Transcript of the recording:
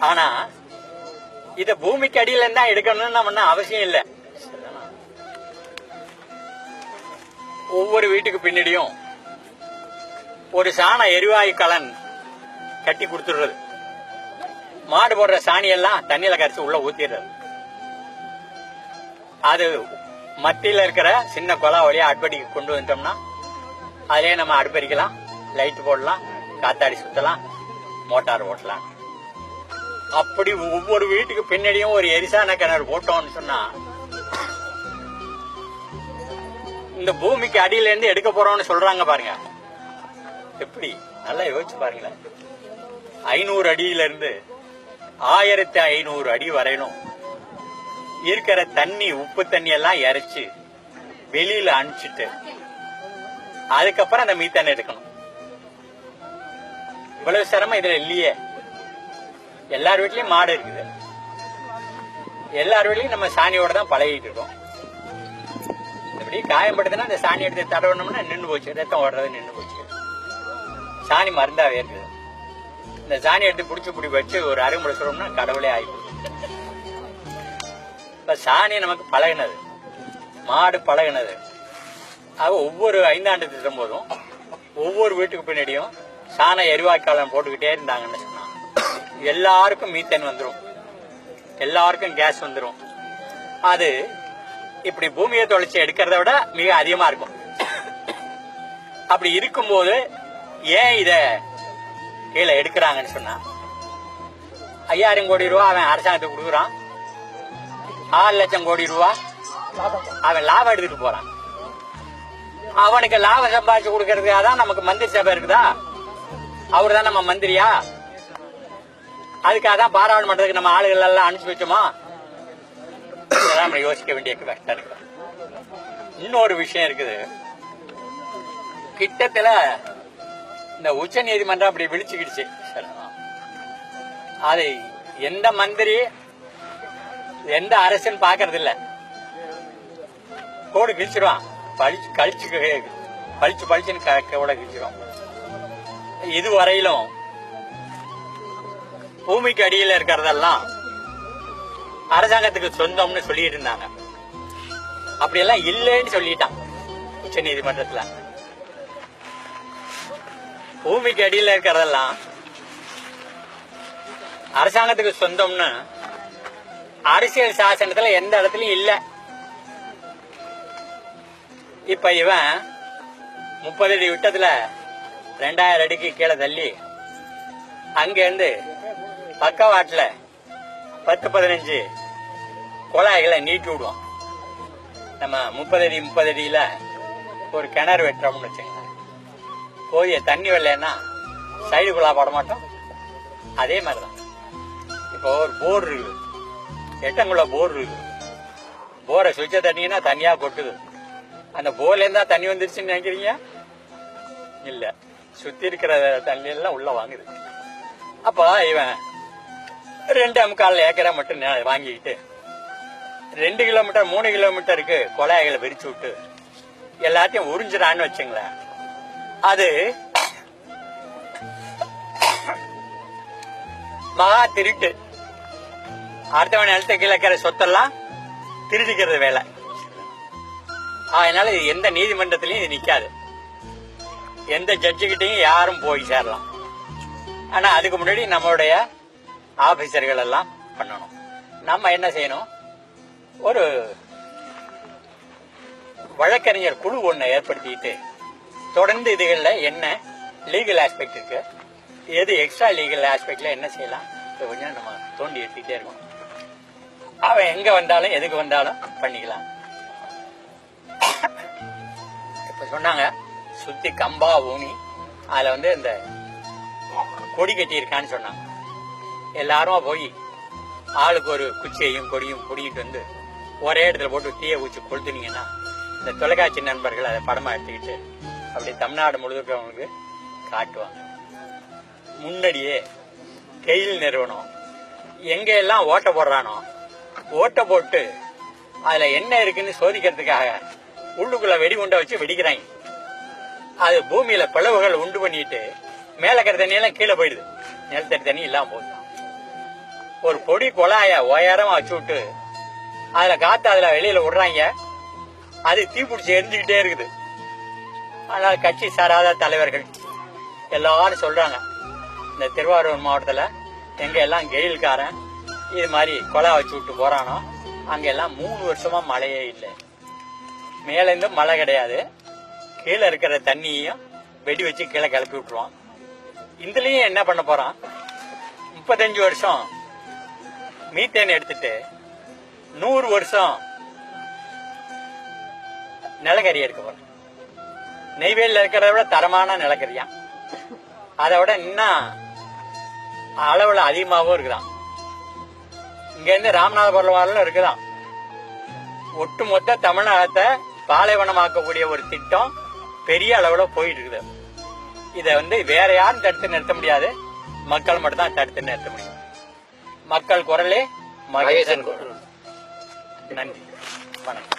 ஆனா இத பூமிக்கு அடியில இருந்தா எடுக்கணும்னு நம்ம அவசியம் இல்லை. ஒவ்வொரு வீட்டுக்கு பின்னாடியும் ஒரு சாண எரிவாயு கலன் கட்டி கொடுத்துடுறது. மாடு போடுற சாணியெல்லாம் தண்ணியில கரைச்சி உள்ள ஊத்திடுறது. அது மத்தியில இருக்கிற சின்ன குழா வழியா அடுப்படிக்கு கொண்டு வந்துட்டோம்னா அதிலே நம்ம அடுப்படிக்கலாம், லைட் போடலாம், காத்தாடி சுத்தலாம், மோட்டார் ஓட்டலாம். அப்படி ஒவ்வொரு வீட்டுக்கு பின்னாடியும் ஒரு எரிசான கிணறு போட்டோம்னு சொன்னா இந்த பூமிக்கு அடியில இருந்து எடுக்க போறோம்னு சொல்றாங்க பாருங்க. எப்படி நல்லா யோசிச்சு பாருங்களேன். 500 அடியில இருந்து 1500 அடி வரையிலும் இருக்கிற தண்ணி, உப்பு தண்ணி எல்லாம் இறைச்சு வெளியில அனுப்பிச்சிட்டு அதுக்கப்புறம் அந்த மீத்தண்ணை எடுக்கணும். இவ்வளவு சிரமம் இதுல இல்லையே. எல்லார் வீட்லயும் மாடு இருக்குது, எல்லார் வீட்லயும் நம்ம சாணியோட தான் பழகிட்டு இருக்கோம். இப்படி காயம்படுதுன்னா அந்த சாணி எடுத்து தடவணும்னா நின்று போச்சு, ரத்தம் ஓடுறது நின்று போச்சு. சாணி மருந்தாவே இருக்குது. இந்த சாணி எடுத்து புடிச்சு புடி வச்சு ஒரு அரைமுறை சொல்லணும்னா கடவுளே ஆயிடுச்சு. இப்ப சாணி நமக்கு பழகினது, மாடு பழகினது. ஆக ஒவ்வொரு 5 ஆண்டு திட்டம் போதும் ஒவ்வொரு வீட்டுக்கு பின்னாடியும் சாண எரிவாய்க்காலம் போட்டுக்கிட்டே இருந்தாங்கன்னு சொன்னா எல்லாருக்கும் மீத்தேன் வந்துடும், எல்லாருக்கும் கேஸ் வந்துடும். அது இப்படி பூமியை தொலைச்சி எடுக்கிறத விட மிக அதிகமா இருக்கும். அப்படி இருக்கும்போது ஏன் இத கீழே எடுக்கிறாங்கன்னு சொன்னா 5000 கோடி ரூபாய் அவன் அரசாங்கத்துக்கு கொடுக்குறான், 6 லட்சம் கோடி ரூபாய் அவன் லாபம் எடுத்துட்டு போறான். அவனுக்கு லாபம் சம்பாதிச்சு கொடுக்கறதுக்காக தான் நமக்கு மந்திரி சபை இருக்குதா? அவரு தான் நம்ம மந்திரியா? அதுக்காக தான் பாராளுமன்றத்துக்கு நம்ம ஆளுகள் எல்லாம் அனுப்பிச்சு வச்சோமா? நம்ம யோசிக்க வேண்டிய கஷ்டம் இருக்கு. இன்னொரு விஷயம் இருக்குது. கிட்டத்துல இந்த உச்ச நீதிமன்றம் அப்படி விழிச்சுக்கிடுச்சு. அது எந்த மந்திரி எந்த அரசுன்னு பாக்குறது இல்ல, கோடு கிழிச்சிருவான், பழிச்சுன்னு கூட கிழிச்சிரும். இதுவரையிலும் பூமிக்கு அடியில் இருக்கிறதெல்லாம் அரசாங்கத்துக்கு சொந்தம்னு சொல்லிட்டு இருந்தாங்க. அப்படியெல்லாம் இல்லைன்னு சொல்லிட்டான் உச்ச நீதிமன்றத்துல. பூமிக்கு அடியில் இருக்கிறதெல்லாம் அரசாங்கத்துக்கு சொந்தம்னு அரசியல் சாசனத்துல எந்த இடத்துலயும் இல்ல. இப்ப இவன் 30 அடி விட்டத்துல 2000 அடிக்கு கீழே தள்ளி அங்க இருந்து பக்கவாட்டுல 10-15 குழாய்களை நீட்டி விடுவோம். நம்ம 30 அடியில ஒரு கிணறு வெட்டுறோம்னு வச்சுங்க, போய் தண்ணி வரலன்னா சைடு குழா போட மாட்டோம். அதே மாதிரிதான் இப்போ ஒரு போர் இருக்குது, 8 அங்குல போர் இருக்குது. போரை சுவிட்ச தண்ணின்னா தண்ணியா கொட்டுது. அந்த போர்ல இருந்தா தண்ணி வந்துருச்சுன்னு நினைக்கிறீங்க? இல்ல, சுத்தி இருக்கிற தண்ணி எல்லாம் உள்ள வாங்குது. அப்ப இவன் 2.25 ஏக்கரை மட்டும் வாங்கிக்கிட்டு 2 கிலோமீட்டர் 3 கிலோமீட்டருக்கு குழாய்களை விரிச்சு விட்டு எல்லாத்தையும் உறிஞ்சிடான்னு வச்சுங்களேன். அது மகா திருட்டு. அடுத்தவன் நிலத்தை கிழக்கிற சொத்தெல்லாம் திருடிக்கிறது வேலை. அதனால எந்த நீதிமன்றத்திலையும் இது நிக்காது, எந்த ஜட்ஜுகிட்டையும் யாரும் போய் சேரலாம். ஆனா அதுக்கு முன்னாடி நம்மளுடைய ஆபீசர்கள் எல்லாம் பண்ணணும். நம்ம என்ன செய்யணும், ஒரு வழக்கறிஞர் குழு ஒண்ணு ஏற்படுத்திட்டு தொடர்ந்து இதுகள்ல என்ன லீகல் ஆஸ்பெக்ட் இருக்கு, எது எக்ஸ்ட்ரா லீகல் ஆஸ்பெக்ட்ல என்ன செய்யலாம், கொஞ்சம் நம்ம தோண்டி எடுத்துக்கிட்டே இருக்கணும். அவன் எங்க வந்தாலும் எதுக்கு வந்தாலும் பண்ணிக்கலாம். இப்ப சொன்னாங்க சுத்தி கம்பா ஊனி அதுல இந்த கொடி கட்டி இருக்கான்னு சொன்னாங்க. எல்லாரும் போய் ஆளுக்கு ஒரு குச்சியையும் கொடியும் பிடிக்கிட்டு ஒரே இடத்துல போட்டு தீய ஊச்சி கொளுத்துனீங்கன்னா இந்த தொலைக்காட்சி நண்பர்கள் அதை படமா எடுத்துக்கிட்டு அப்படி தமிழ்நாடு முழுக்க அவங்களுக்கு காட்டுவாங்க. முன்னாடியே கெயில் நிறுவனம் எங்க எல்லாம் ஓட்ட போடுறானோ ஓட்ட போட்டு அதுல என்ன இருக்குன்னு சோதிக்கிறதுக்காக உள்ளுக்குள்ள வெடிகுண்டை வச்சு வெடிக்கிறாங்க. அது பூமியில பிளவுகள் உண்டு பண்ணிட்டு மேல இருக்கிற தண்ணி எல்லாம் கீழே போயிடுது, நிலத்தடி தண்ணி இல்லாம போகுது. ஒரு பொடி குழாய உயரமா வச்சு விட்டு அதுல காத்து அதுல வெளியில விடுறாங்க. அது தீப்பிடிச்சு எரிஞ்சுக்கிட்டே இருக்குது. அதனால கட்சி சாராத தலைவர்கள் எல்லாரும் சொல்றாங்க, இந்த திருவாரூர் மாவட்டத்துல எங்க எல்லாம் கெயில்காரன் இது மாதிரி கொலை வச்சு விட்டு போறானோ அங்க எல்லாம் 3 வருஷமா மழையே இல்லை. மேல இருந்து மழை கிடையாது, கீழே இருக்கிற தண்ணியையும் வெடி வச்சு கீழே கிளப்பி விட்டுருவான். இதுலயும் என்ன பண்ண போறான், 35 வருஷம் மீத்தேன் எடுத்துட்டு 100 வருஷம் நிலக்கரி எடுக்க போறான். நெய்வேலியில் இருக்கிறத விட தரமான நிலக்கரியா, அதை விட இன்னும் அளவுல அதிகமாகவும் இருக்குதான். இங்க இருந்து ராமநாதபுரம் வரலும் இருக்குதான். ஒட்டுமொத்த தமிழகத்தை பாலைவனமாக்கக்கூடிய ஒரு திட்டம் பெரிய அளவுல போயிட்டு இருக்குது. இதை வேற யாரும் தடுத்து நிறுத்த முடியாது, மக்கள் மட்டும் தான் தடுத்து நிறுத்த முடியும். மக்கள் குரலே மகேசன் குரல். நன்றி, வணக்கம்.